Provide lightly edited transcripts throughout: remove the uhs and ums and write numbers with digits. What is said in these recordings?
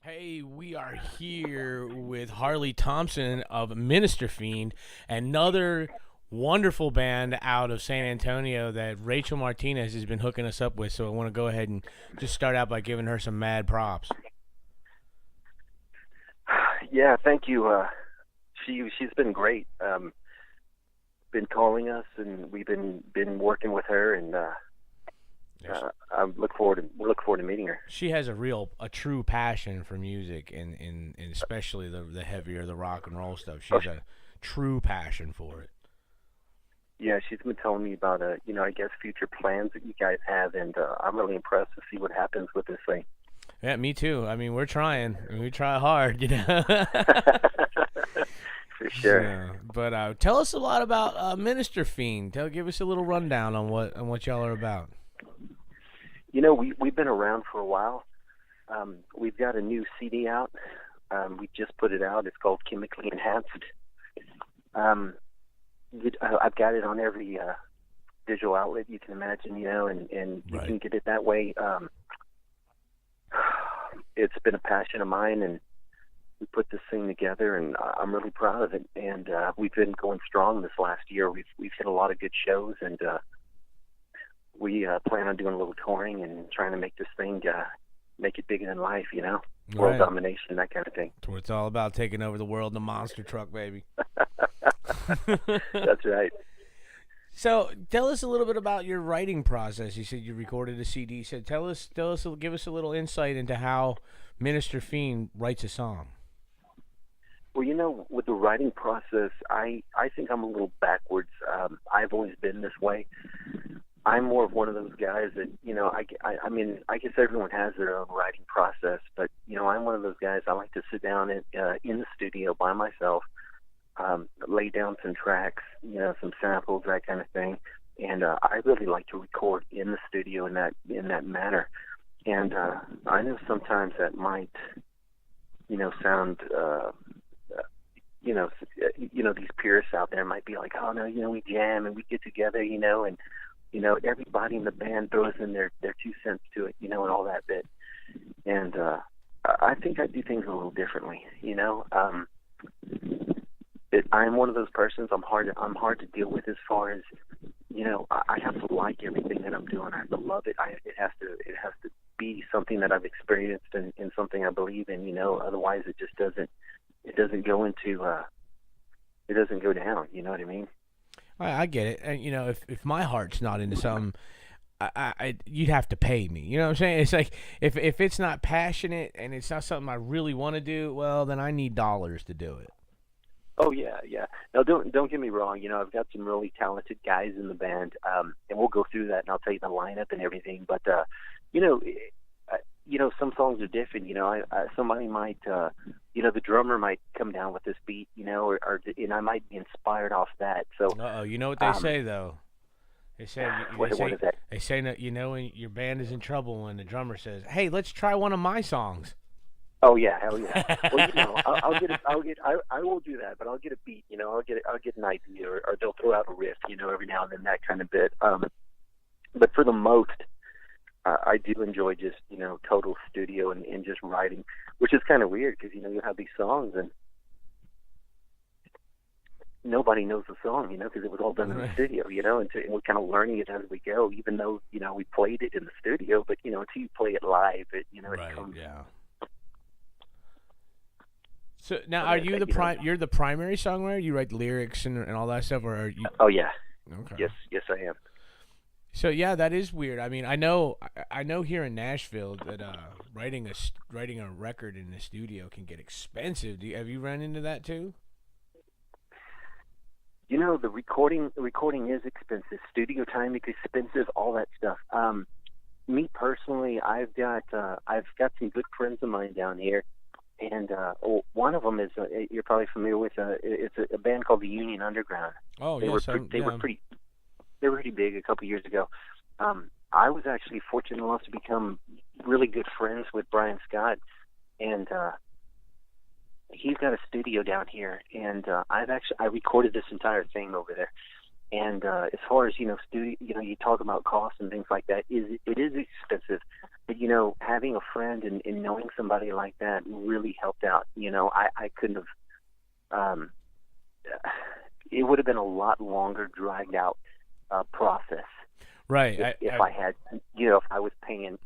Hey, we are here with Harley Thompson of Minister Fiend, another wonderful band out of San Antonio that Rachel Martinez has been hooking us up with. So I want to go ahead and just start out by giving her some mad props. Yeah, thank you. She's been great. Been calling us, and we've been working with her, and I look forward to meeting her. She has a true passion for music, and especially the heavier, the rock and roll stuff. Oh, She's a true passion for it. yeah, she's been telling me about I guess future plans that you guys have, and I'm really impressed to see what happens with this thing. Yeah, me too. I mean, we're trying. We try hard. For sure. Yeah, but tell us a lot about Minister Fiend. Give us a little rundown on what y'all are about. We've been around for a while. We've got a new CD out. We just put it out. It's called Chemically Enhanced. I've got it on every digital outlet you can imagine, and you Right. can get it that way. It's been a passion of mine, and we put this thing together, and I'm really proud of it. And we've been going strong this last year. We've hit a lot of good shows, and we plan on doing a little touring and trying to make this thing make it bigger than life, world Right. domination, that kind of thing. That's what it's all about, taking over the world in a monster truck, baby. That's right. So tell us a little bit about your writing process. You said you recorded a CD. So give us a little insight into how Minister Fiend writes a song. Well, with the writing process, I think I'm a little backwards. I've always been this way. I'm more of one of those guys that, I mean, I guess everyone has their own writing process, but, I'm one of those guys. I like to sit down in the studio by myself, lay down some tracks, some samples, that kind of thing. And I really like to record in the studio in that manner. And I know sometimes that might, sound, these purists out there might be like, oh no, we jam and we get together, and everybody in the band throws in their 2 cents to it, and all that bit. And I think I do things a little differently, I'm one of those persons. I'm hard to deal with as far as, I have to like everything that I'm doing. I have to love it. It has to be something that I've experienced and something I believe in. Otherwise it just doesn't go into it doesn't go down. You know what I mean? I get it. And if my heart's not into something, you'd have to pay me. You know what I'm saying? It's like if it's not passionate and it's not something I really want to do, well, then I need dollars to do it. Oh yeah, yeah. Now don't get me wrong. I've got some really talented guys in the band, and we'll go through that, and I'll tell you the lineup and everything. But some songs are different. Somebody might, the drummer might come down with this beat, and I might be inspired off that. So, You know what they say though? They say what is that? they say that when your band is in trouble when the drummer says, "Hey, let's try one of my songs." Oh yeah, hell yeah. Well, I will do that, but I'll get a beat. I'll get an idea, or they'll throw out a riff, every now and then, that kind of bit. But for the most, I do enjoy just, total studio and just writing, which is kind of weird because, you have these songs and nobody knows the song, because it was all done in the studio, and we're kind of learning it as we go, even though, we played it in the studio, but, until you play it live, it Right. comes. Yeah. So now, are you you're the primary songwriter? You write the lyrics and all that stuff, or are you? Oh yeah. Okay. Yes, I am. So yeah, that is weird. I mean, I know here in Nashville that writing a record in the studio can get expensive. Have you run into that too? The recording is expensive. Studio time is expensive. All that stuff. Me personally, I've got some good friends of mine down here, and one of them is you're probably familiar with. It's a band called the Union Underground. Oh They yes, were pretty big a couple years ago. I was actually fortunate enough to become really good friends with Brian Scott, and he's got a studio down here, and I recorded this entire thing over there. And as far as studio, you talk about costs and things like that. It is expensive, but having a friend and knowing somebody like that really helped out. I couldn't have. It would have been a lot longer, dragged out process. Right. If I had, if I was paying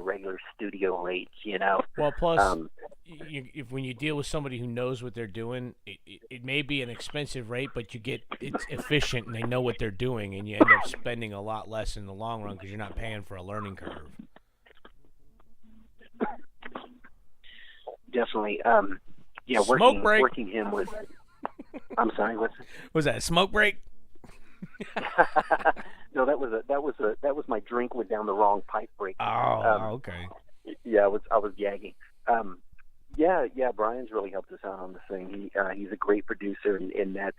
regular studio rates, Well, plus, when you deal with somebody who knows what they're doing, it may be an expensive rate, but it's efficient and they know what they're doing, and you end up spending a lot less in the long run because you're not paying for a learning curve. Definitely. Working him with. I'm sorry. Was that a smoke break? No, that was my drink went down the wrong pipe break. Oh, okay. Yeah, I was gagging. Yeah, Brian's really helped us out on this thing. He's a great producer, and that's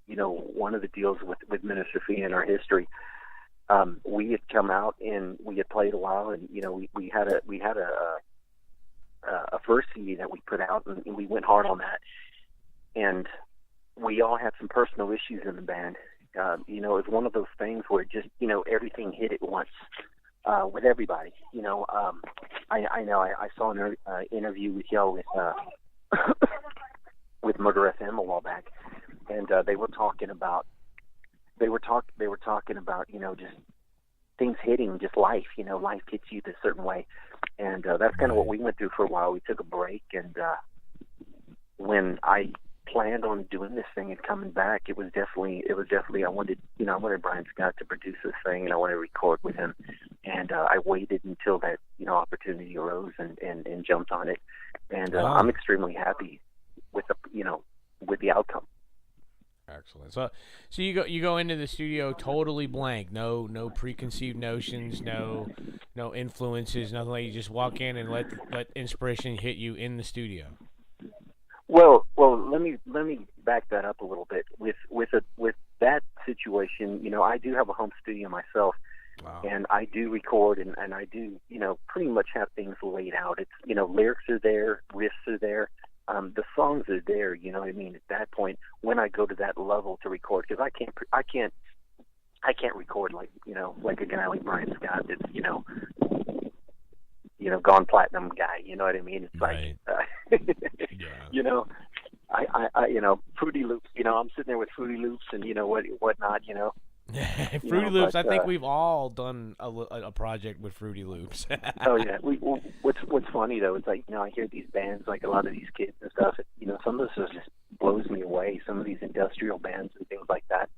one of the deals with Minister Fiend in our history. We had come out and we had played a while, and we had a first CD that we put out, and we went hard on that. And we all had some personal issues in the band. It was one of those things where just everything hit at once with everybody. I know I saw an interview with y'all with Murder FM a while back, and they were talking about just things hitting, just life. Life hits you this certain way, and that's kind of what we went through for a while. We took a break, and when I planned on doing this thing and coming back, it was definitely I wanted Brian Scott to produce this thing, and I wanted to record with him, and I waited until that opportunity arose and jumped on it, and I'm extremely happy with the outcome. Excellent. So you go into the studio totally blank, no preconceived notions, no influences, nothing. Like you just walk in and let inspiration hit you in the studio. Well, let me back that up a little bit. With that situation, I do have a home studio myself, and I do record, and I do, pretty much have things laid out. It's, lyrics are there, riffs are there, the songs are there. You know what I mean? At that point, when I go to that level to record, because I can't record like a guy like Brian Scott that's gone platinum guy. You know what I mean? It's right. Yeah. I Fruity Loops. I'm sitting there with Fruity Loops and whatnot. Fruity Loops. I think we've all done a project with Fruity Loops. Oh yeah. What's funny though is I hear these bands, like a lot of these kids and stuff. Some of this just blows me away. Some of these industrial bands and things like that.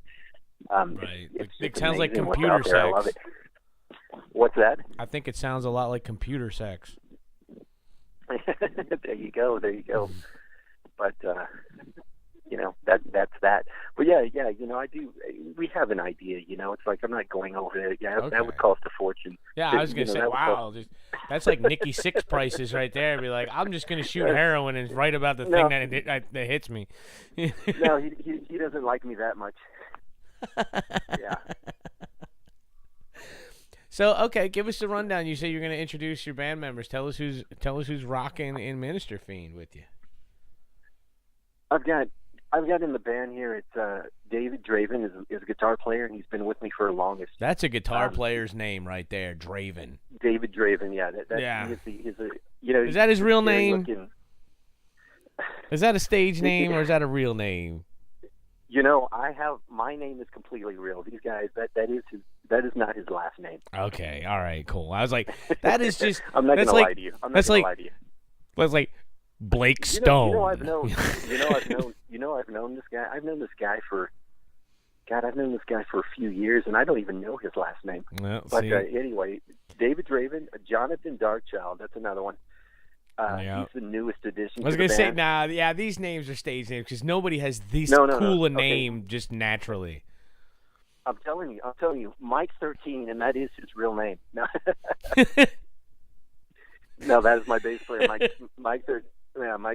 Right. It sounds like amazing computer what's out there. sex. I love it. What's that? I think it sounds a lot like computer sex. There you go. But that's that. But yeah. I do. We have an idea. It's like I'm not going over there. Yeah, Okay. That would cost a fortune. Yeah, I was gonna say, wow, that's like Nikki Sixx prices right there. Be like, I'm just gonna shoot heroin and write about the thing that hits me. No, he doesn't like me that much. Yeah. So okay, give us the rundown. You say you're going to introduce your band members. Tell us who's rocking in Minister Fiend with you. I've got in the band here. It's David Draven is a guitar player, and he's been with me for the longest. That's a guitar player's name right there, Draven. David Draven, yeah. Yeah. Is that his real name? Is that a stage name or is that a real name? My name is completely real. These guys, that is not his last name. Okay, all right, cool. I was like, that is just. I'm not gonna lie to you. That's like Blake Stone. I've known this guy. I've known this guy for a few years, and I don't even know his last name. Well, but anyway, David Draven, Jonathan Darkchild, that's another one. He's the newest addition. I was going to say, these names are stage names because nobody has this cool a name just naturally. I'm telling you, Mike's 13, and that is his real name. No, no, that is my bass player, Mike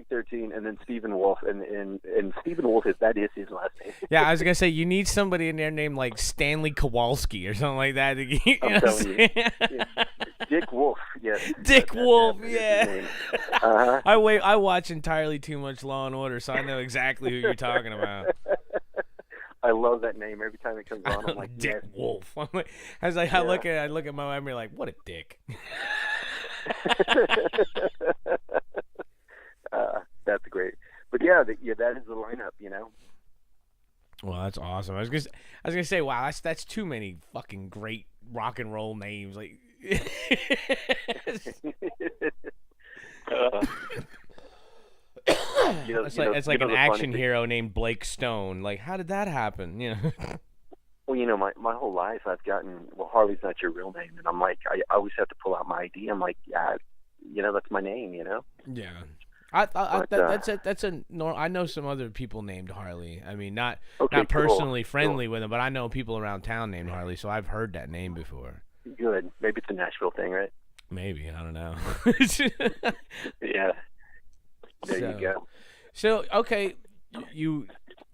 13, and then Stephen Wolf, and Stephen Wolf that is his last name. Yeah, I was gonna say you need somebody in there named like Stanley Kowalski or something like that. I'm telling you, yeah. Dick Wolf, yes. Dick Wolf, yeah. Uh-huh. I watch entirely too much Law and Order, so I know exactly who you're talking about. I love that name. Every time it comes on, I'm like, Dick yes. Wolf. I'm like, I was like, I look at my memory like, what a dick. That's great. But yeah, that is the lineup. Well, that's awesome. I was gonna say, wow, that's too many fucking great rock and roll names. Like, it's like an action hero named Blake Stone. Like, how did that happen? Well, my whole life I've gotten, well, Harley's not your real name, and I'm like, I always have to pull out my ID. I'm like, yeah, that's my name. Yeah. That's a normal. I know some other people named Harley. I mean, not personally friendly with them, but I know people around town named Harley, so I've heard that name before. Good. Maybe it's a Nashville thing, right? Maybe, I don't know. Yeah. There you go. So okay, you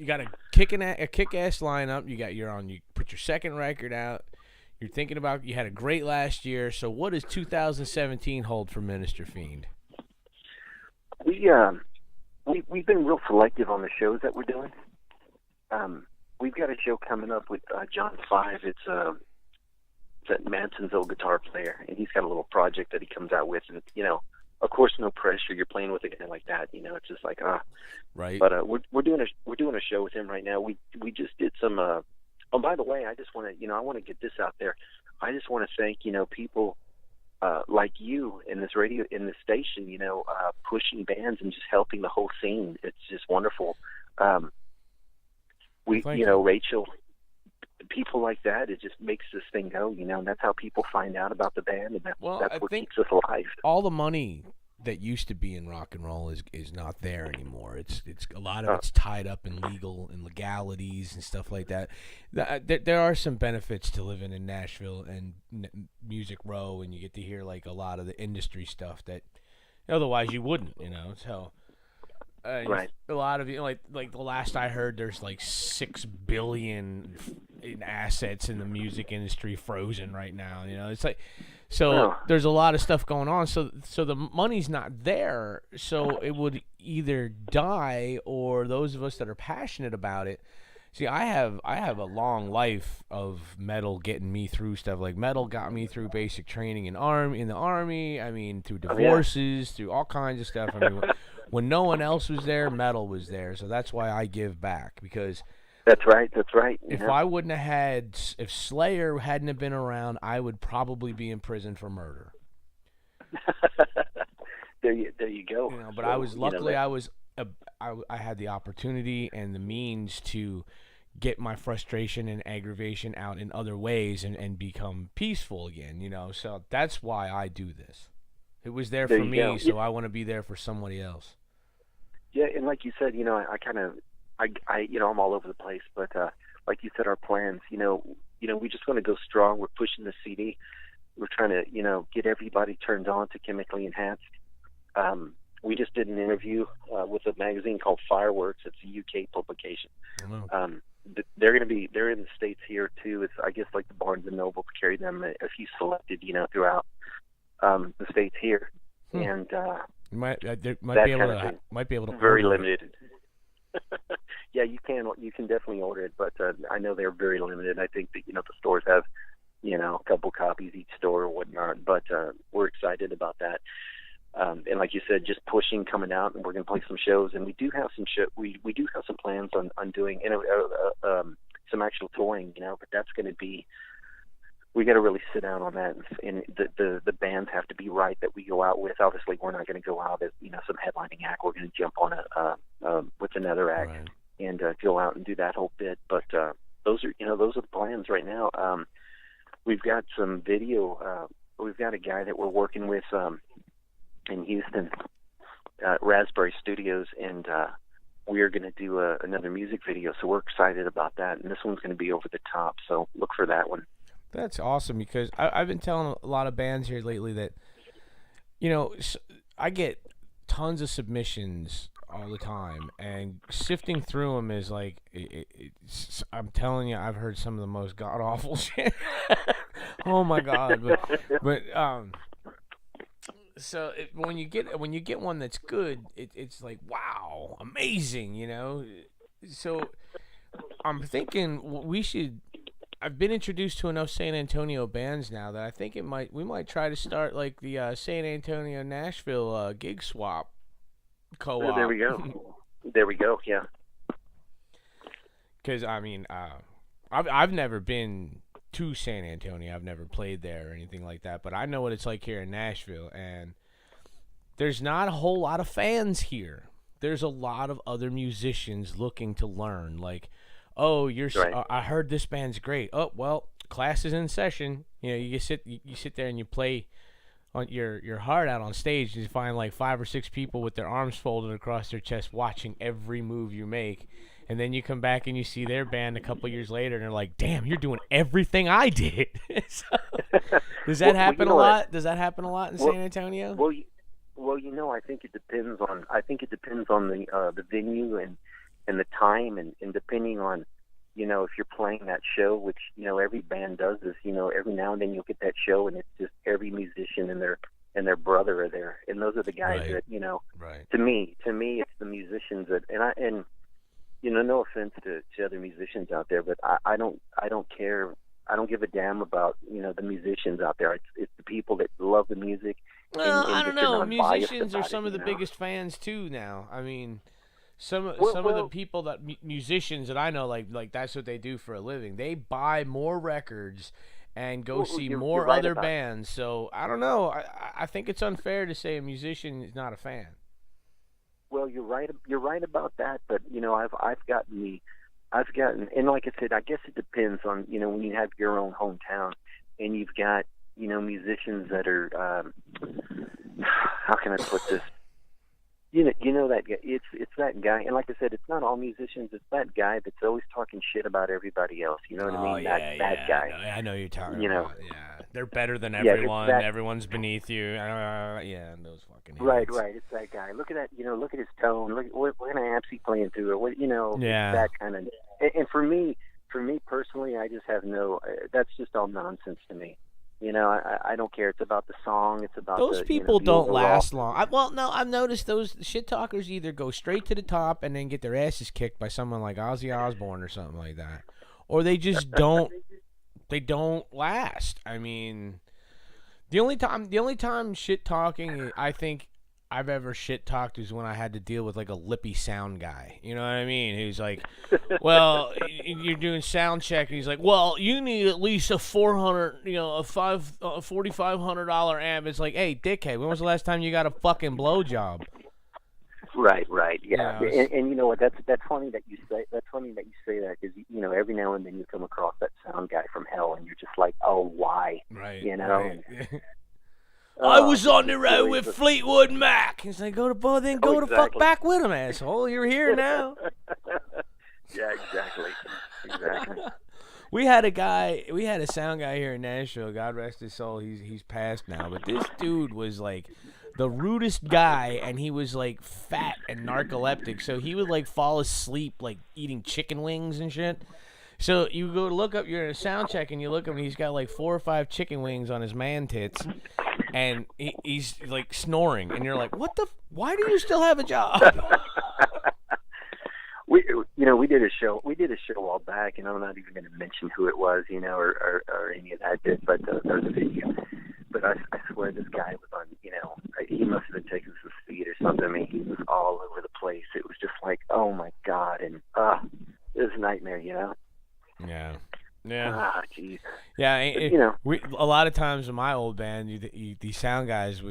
got a kick-ass lineup. You put your second record out. You're thinking about, you had a great last year. So what does 2017 hold for Minister Fiend? We've been real selective on the shows that we're doing. We've got a show coming up with John Five. It's that Manson's old guitar player, and he's got a little project that he comes out with, and of course, no pressure. You're playing with a guy like that, it's just like right. But we're doing a show with him right now. We just did some. Oh, by the way, I just want to I want to get this out there. I just want to thank people. Like you in this station, pushing bands and just helping the whole scene. It's just wonderful. Rachel, people like that, it just makes this thing go, and that's how people find out about the band, and that's what keeps us alive. All the money that used to be in rock and roll is not there anymore. It's a lot of it's tied up in legalities and stuff like that. There are some benefits to living in Nashville and Music Row, and you get to hear like a lot of the industry stuff that otherwise you wouldn't. So right. A lot of like the last I heard, there's like $6 billion in assets in the music industry frozen right now. It's like. So there's a lot of stuff going on. So the money's not there. So it would either die, or those of us that are passionate about it. See, I have a long life of metal getting me through stuff. Like metal got me through basic training in the army. I mean, through divorces, through all kinds of stuff. I mean, when no one else was there, metal was there. So that's why I give back, because. That's right. If I wouldn't have had, if Slayer hadn't have been around, I would probably be in prison for murder. There you go. But I was luckily I had the opportunity and the means to get my frustration and aggravation out in other ways and become peaceful again. So that's why I do this. It was there for me, so I want to be there for somebody else. Yeah, and like you said, I kind of. I'm all over the place, but like you said, our plans, we just want to go strong. We're pushing the CD. We're trying to, get everybody turned on to Chemically Enhanced. We just did an interview with a magazine called Fireworks. It's a UK publication. They're in the States here too. It's, I guess, like the Barnes and Noble to carry them a few selected, throughout the States here. And might be able to very limited. Yeah, you can definitely order it, but I know they're very limited. I think that the stores have a couple copies each store or whatnot, but we're excited about that. And like you said, just pushing, coming out, and we're going to play some shows, and we do have some we do have some plans on doing some actual touring, but that's going to be, we got to really sit down on that, and the bands have to be right that we go out with. Obviously, we're not going to go out as some headlining act. We're going to jump on with another act. Right. And go out and do that whole bit. But those are the plans right now. We've got some video. We've got a guy that we're working with in Houston, Raspberry Studios, and we are going to do another music video. So we're excited about that, and this one's going to be over the top. So look for that one. That's awesome, because I've been telling a lot of bands here lately that, I get tons of submissions all the time, and sifting through them is like, I'm telling you, I've heard some of the most god awful shit. Oh my god! But so when you get one that's good, it's like, wow, amazing, So I'm thinking we should. I've been introduced to enough San Antonio bands now that I think we might try to start like the San Antonio Nashville gig swap There co-op. we go. There we go. Yeah. Because I mean, I've never been to San Antonio. I've never played there or anything like that. But I know what it's like here in Nashville, and there's not a whole lot of fans here. There's a lot of other musicians looking to learn. Like, oh, Right. I heard this band's great. Oh, well, class is in session. You know, you sit there and you play on your heart out on stage. You find like 5 or 6 people with their arms folded across their chest, watching every move you make. And then you come back and you see their band a couple years later, and they're like, "Damn, you're doing everything I did." So, does that happen a lot? Does that happen a lot in San Antonio? Well, I think it depends on. I think it depends on the venue and the time and depending on, if you're playing that show, which every band does this. Every now and then you'll get that show, and it's just every musician and their brother are there, and those are the guys Right. that. Right. To me, it's the musicians that, and no offense to other musicians out there, but I don't care. I don't give a damn about the musicians out there. It's the people that love the music. Well, and I don't that you're know. non-biased Musicians are about some it, of the biggest fans too now. I mean, some of the Well, people that musicians that I know, like that's what they do for a living. They buy more records and go see you're more right other about bands. So I don't know. I think it's unfair to say a musician is not a fan. Well, you're right. You're right about that. But I've gotten, and like I said, I guess it depends on when you have your own hometown, and you've got musicians that are how can I put this? That guy. It's that guy, and like I said, it's not all musicians. It's that guy that's always talking shit about everybody else. You know what I mean? That guy. I know you're talking You know. about. Yeah, they're better than Yeah, it's everyone. that- Everyone's beneath you. Yeah, those fucking Right, idiots. right. It's that guy. Look at that. Look at his tone. Look what kind of amps he playing through, or what. Yeah. That kind of. And for me personally, I just have no. That's just all nonsense to me. I don't care. It's about the song. It's about Those the, people the don't overall- last long. No, I've noticed those shit talkers either go straight to the top and then get their asses kicked by someone like Ozzy Osbourne or something like that, or they just don't. They don't last. I mean, the only time shit talking I think I've ever shit talked is when I had to deal with like a lippy sound guy. You know what I mean? He's like, "Well, you're doing sound check," and he's like, "Well, you need at least a $4,500 amp." It's like, hey, dickhead, when was the last time you got a fucking blowjob? Right, yeah. Yeah, And you know what? That's funny that you say. That's funny that you say that because every now and then you come across that sound guy from hell, and you're just like, oh, why? Right. Right. I was on the it's road really with just- Fleetwood Mac. He's like, go the fuck exactly. back with him, asshole. You're here now. Yeah, exactly. We had a sound guy here in Nashville. God rest his soul. He's passed now, but this dude was like the rudest guy, and he was like fat and narcoleptic, so he would like fall asleep like eating chicken wings and shit. So you go to look up, you're in a sound check, and you look up, and he's got like 4 or 5 chicken wings on his man tits, and he's like snoring, and you're like, what the? Why do you still have a job? We did a show. We did a show a while back, and I'm not even going to mention who it was, or any of that. But there was a video. But I swear this guy was on. He must have been taking some speed or something. I mean, he was all over the place. It was just like, oh my god, and it was a nightmare. Yeah. Jeez. Yeah, we a lot of times in my old band, the sound guys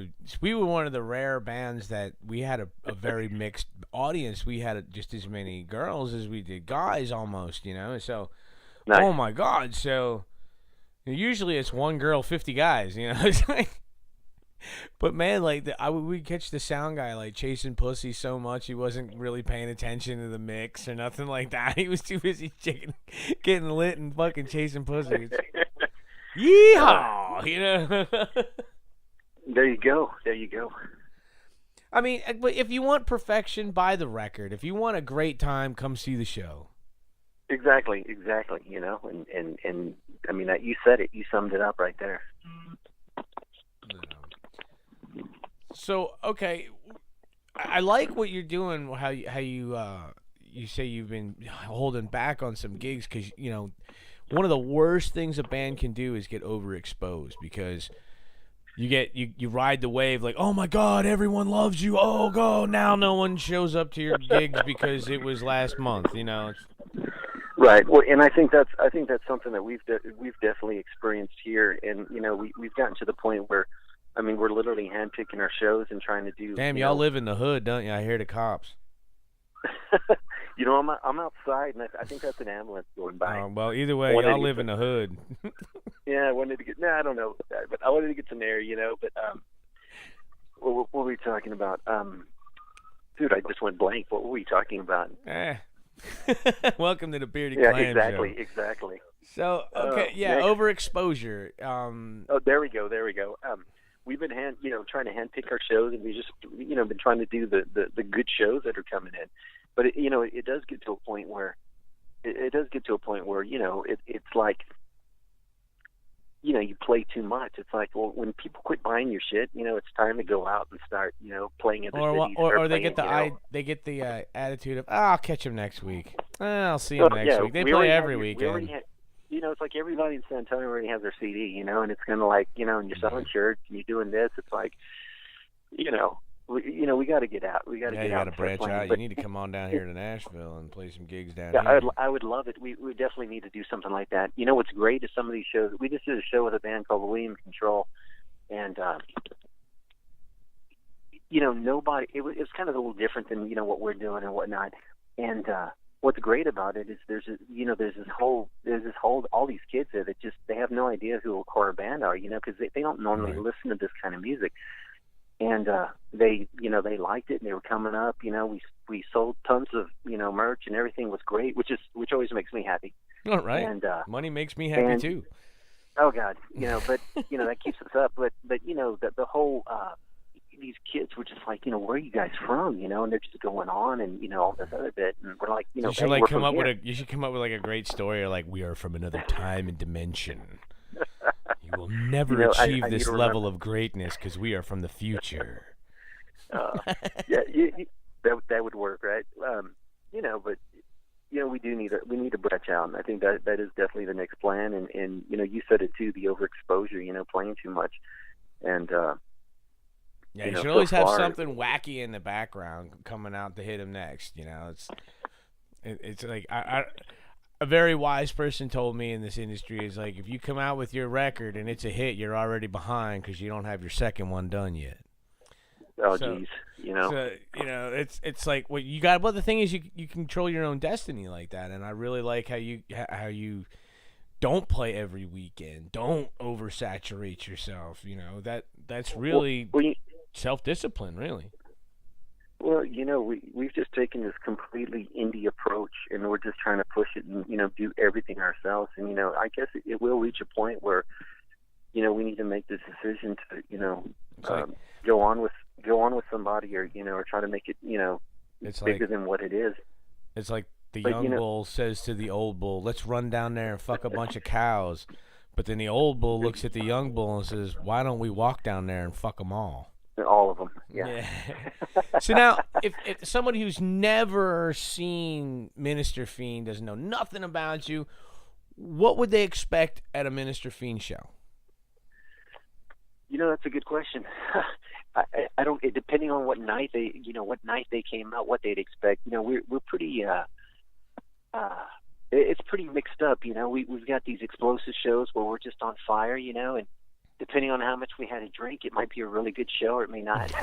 we were one of the rare bands that we had a very mixed audience. We had just as many girls as we did guys, almost. So Nice. oh my god, so usually it's one girl, 50 guys. It's like. But man, like we'd catch the sound guy like chasing pussy so much he wasn't really paying attention to the mix or nothing like that. He was too busy getting lit and fucking chasing pussy. Yeehaw! There you go. I mean, but if you want perfection, buy the record. If you want a great time, come see the show. Exactly. And I mean, you said it. You summed it up right there. So okay, I like what you're doing. How you you say you've been holding back on some gigs because one of the worst things a band can do is get overexposed because you ride the wave like, oh my God, everyone loves you. Oh God, now no one shows up to your gigs because it was last month. Right. Well, and I think that's something that we've definitely experienced here, and we've gotten to the point where, I mean, we're literally handpicking our shows and trying to do. Damn, y'all live in the hood, don't you? I hear the cops. I'm outside, and I think that's an ambulance going by. Well, either way, y'all live in the hood. Yeah, I wanted to get. I don't know, but I wanted to get some air, But what were we talking about? Dude, I just went blank. What were we talking about? Welcome to the Bearded Clan exactly, show. exactly. So overexposure. Oh, there we go. We've been trying to handpick our shows, and we just been trying to do the good shows that are coming in. But it does get to a point where it's like you play too much. It's like, well, when people quit buying your shit, it's time to go out and start playing other cities. Or they get the attitude of, I'll catch them next week. I'll see them next week. They play every weekend. It's like everybody in San Antonio already has their CD, and it's kind of like, and you're selling shirts and you're doing this. It's like, we got to get out. We got to get out. You got to branch out. You need to come on down here to Nashville and play some gigs down here. I would love it. We definitely need to do something like that. What's great is some of these shows. We just did a show with a band called William Control, and nobody. It was kind of a little different than what we're doing and whatnot. And what's great about it is there's this whole all these kids there that just they have no idea who a core band are, because they don't normally listen to this kind of music. And they liked it, and they were coming up. We sold tons of merch, and everything was great, which always makes me happy. All right. And money makes me happy too. Oh God, but that keeps us up. But the whole these kids were just like, where are you guys from? And they're just going on and all this other bit, and we're like, you should come up with like a great story, or like, we are from another time and dimension. You will never achieve this level of greatness because we are from the future. That would work, right? But we need to branch out, and I think that is definitely the next plan. And you said it too, the overexposure, playing too much, and you should always have something wacky in the background coming out to hit him next. It's like a very wise person told me in this industry is like, if you come out with your record and it's a hit, you're already behind because you don't have your second one done yet. Oh, geez, So, it's like what you got. Well, the thing is, you control your own destiny like that, and I really like how you don't play every weekend, don't oversaturate yourself. That's really self-discipline, really. Well, we've just taken this completely indie approach, and we're just trying to push it and, do everything ourselves. And, I guess it will reach a point where, we need to make this decision to, go on with somebody, or try to make it, it's bigger than what it is. It's like the young bull says to the old bull, let's run down there and fuck a bunch of cows. But then the old bull looks at the young bull and says, why don't we walk down there and fuck them all? All of them, yeah. So now, if somebody who's never seen Minister Fiend, doesn't know nothing about you, what would they expect at a Minister Fiend show? That's a good question. I don't. Depending on what night they came out, what they'd expect. We're pretty. It's pretty mixed up. We've got these explosive shows where we're just on fire. And depending on how much we had to drink, it might be a really good show, or it may not.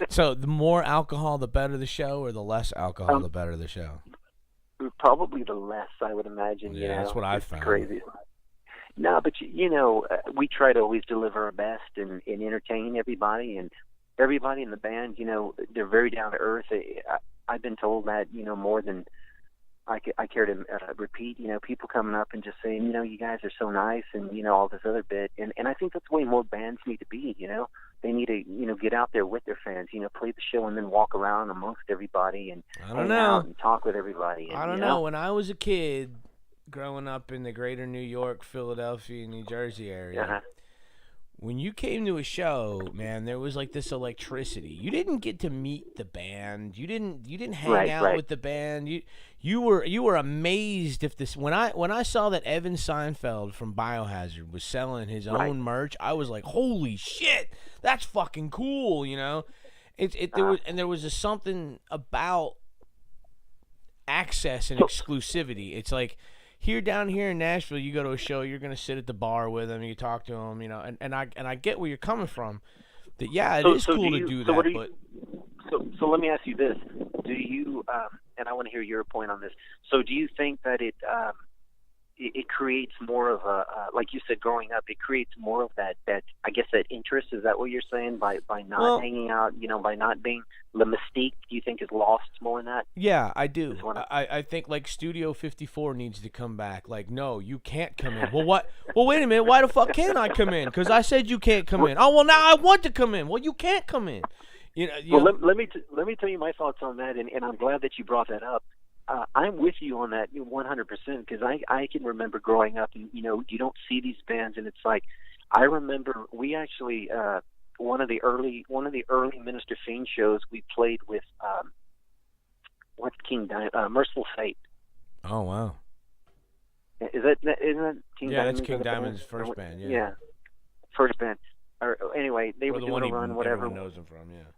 So the more alcohol, the better the show, or the less alcohol, the better the show? Probably the less, I would imagine. Yeah, that's what I found. Crazy. No, but we try to always deliver our best and entertain everybody, and everybody in the band. They're very down to earth. I've been told that more than I care to repeat. People coming up and just saying, you guys are so nice, and all this other bit, and I think that's the way more bands need to be. They need to get out there with their fans, play the show and then walk around amongst everybody and hang out and talk with everybody. And, I don't know. When I was a kid, growing up in the greater New York, Philadelphia, New Jersey area, when you came to a show, man, there was like this electricity. You didn't get to meet the band. You didn't hang out with the band. You were amazed if this when I saw that Evan Seinfeld from Biohazard was selling his own merch, I was like, "Holy shit. That's fucking cool," you know? There was something about access and exclusivity. It's like down here in Nashville, you go to a show, you're gonna sit at the bar with them, you talk to them, you know, and I get where you're coming from. That it is cool to do that, but so let me ask you this: do you and I want to hear your point on this. So do you think that it creates more of a like you said, growing up, it creates more of that I guess that interest? Is that what you're saying by not hanging out, you know, by not being the mystique? Do you think is lost more in that? Yeah, I do. I think like Studio 54 needs to come back. Like, no, you can't come in. Well, what? Well, wait a minute. Why the fuck can't I come in? Because I said you can't come in. Oh, well, now I want to come in. Well, you can't come in. Let me tell you my thoughts on that, and I'm glad that you brought that up. I'm with you on that 100% because I can remember growing up, and you know, you don't see these bands, and it's like I remember we actually one of the early Minister Fiend shows we played with what's Merciful Fate. Oh wow! Isn't that King Diamond? Yeah, that's King Diamond's first band. Yeah, first band. Or anyway, they were doing a run, whatever. Everyone knows them from. Yeah.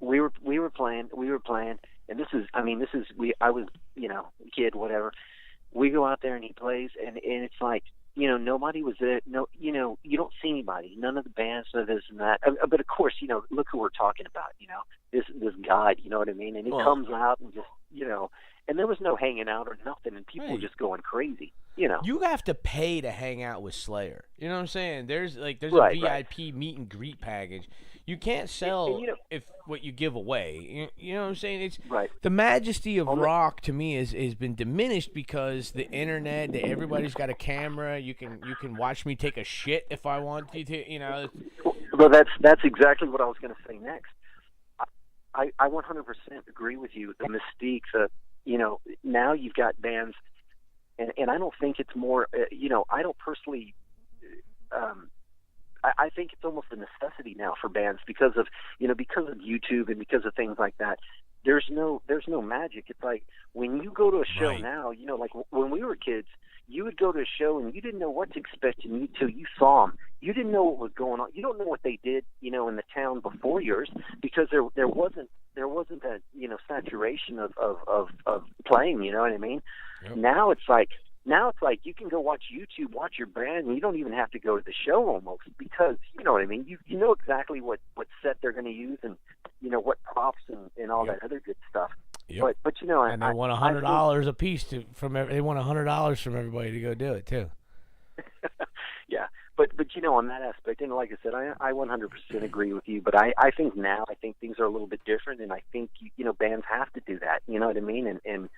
We were playing, and I was, you know, a kid, whatever. We go out there and he plays, and it's like, you know, nobody was there. No, you know, you don't see anybody. None of the bands, none of this and that. But of course, you know, look who we're talking about. You know, this God. You know what I mean? And he comes out and just, you know, and there was no hanging out or nothing, and people were just going crazy. You know, you have to pay to hang out with Slayer. You know what I'm saying? There's a VIP meet and greet package. You can't sell if what you give away. You know what I'm saying? It's the majesty of rock to me has been diminished because the internet. Everybody's got a camera. You can watch me take a shit if I want you to. You know. Well, that's exactly what I was going to say next. I 100% agree with you. The mystique. You know, now you've got bands, and I don't think it's more. You know, I don't personally. I think it's almost a necessity now for bands because of YouTube and because of things like that. There's no magic. It's like when you go to a show now, you know, like when we were kids, you would go to a show and you didn't know what to expect until you saw them. You didn't know what was going on. You don't know what they did, you know, in the town before yours because there wasn't that, you know, saturation of playing. You know what I mean? Yep. Now it's like you can go watch YouTube, watch your band, and you don't even have to go to the show almost because, you know what I mean? You know exactly what set they're going to use and, you know, what props and all that other good stuff. Yep. But you know, and they want $100 a piece they want $100 from everybody to go do it too. Yeah. But you know, on that aspect, and like I said, I 100% agree with you. But I think things are a little bit different, and I think, you know, bands have to do that. You know what I mean? And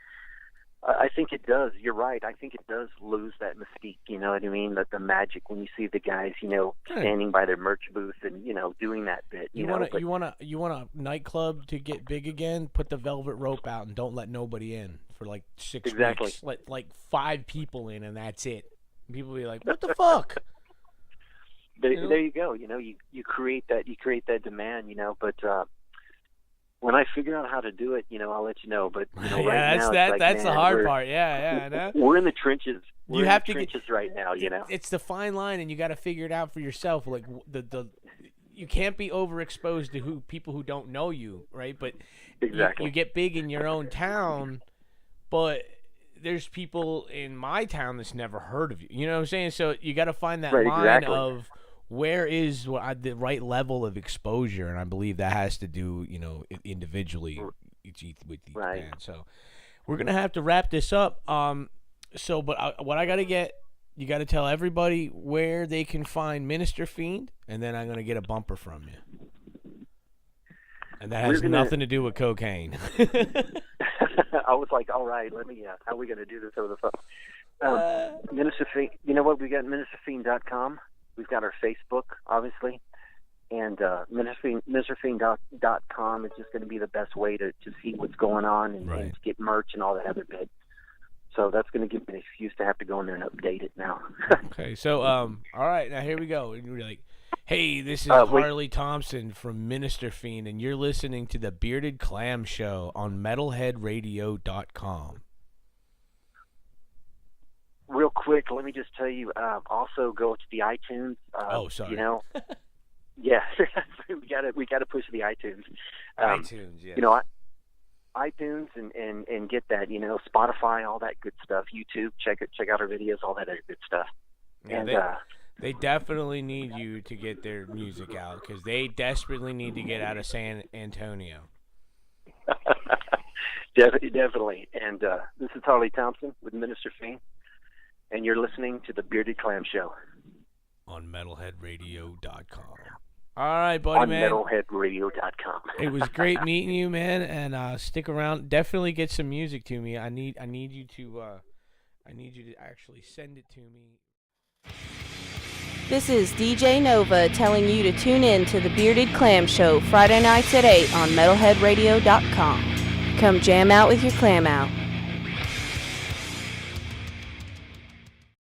I think it does. You're right. I think it does lose that mystique. You know what I mean? The magic when you see the guys, you know, standing by their merch booth and, you know, doing that bit. You want a nightclub to get big again? Put the velvet rope out and don't let nobody in for like 6 weeks. Let like 5 people in and that's it. People be like, "What the fuck?" There you go. You know, you create that demand. You know, but. When I figure out how to do it, you know, I'll let you know. But you know, that's the hard part. Yeah, I know. We're in the trenches. We're in the trenches get, right now. You know, it's the fine line, and you got to figure it out for yourself. Like you can't be overexposed to people who don't know you, right? But exactly, you get big in your own town, but there's people in my town that's never heard of you. You know what I'm saying? So you got to find that line of. Where is the right level of exposure? And I believe that has to do, you know, individually with each band. So we're gonna have to wrap this up. What I gotta get, you gotta tell everybody where they can find Minister Fiend, and then I'm gonna get a bumper from you. And that has nothing to do with cocaine. I was like, all right, let me. How are we gonna do this over the phone? Minister Fiend. You know what? We got ministerfiend.com. We've got our Facebook, obviously, and ministerfiend.com is just going to be the best way to see what's going on and to get merch and all that other bit. So that's going to give me an excuse to have to go in there and update it now. Okay, so all right, now here we go. Hey, this is wait. Harley Thompson from Minister Fiend, and you're listening to the Bearded Clam Show on metalheadradio.com. Real quick, let me just tell you. Also, go to the iTunes. Sorry. You know, yeah, we gotta push the iTunes. iTunes, yes. You know, iTunes and get that. You know, Spotify, all that good stuff. YouTube, check out our videos, all that other good stuff. Yeah, And they definitely need you to get their music out because they desperately need to get out of San Antonio. Definitely. And this is Harley Thompson with Minister Fiend, and you're listening to the Bearded Clam Show on metalheadradio.com. All right, buddy, on man. metalheadradio.com. It was great meeting you, man, and stick around. Definitely get some music to me. I need you to actually send it to me. This is DJ Nova telling you to tune in to the Bearded Clam Show Friday nights at 8 on metalheadradio.com. Come jam out with your clam out.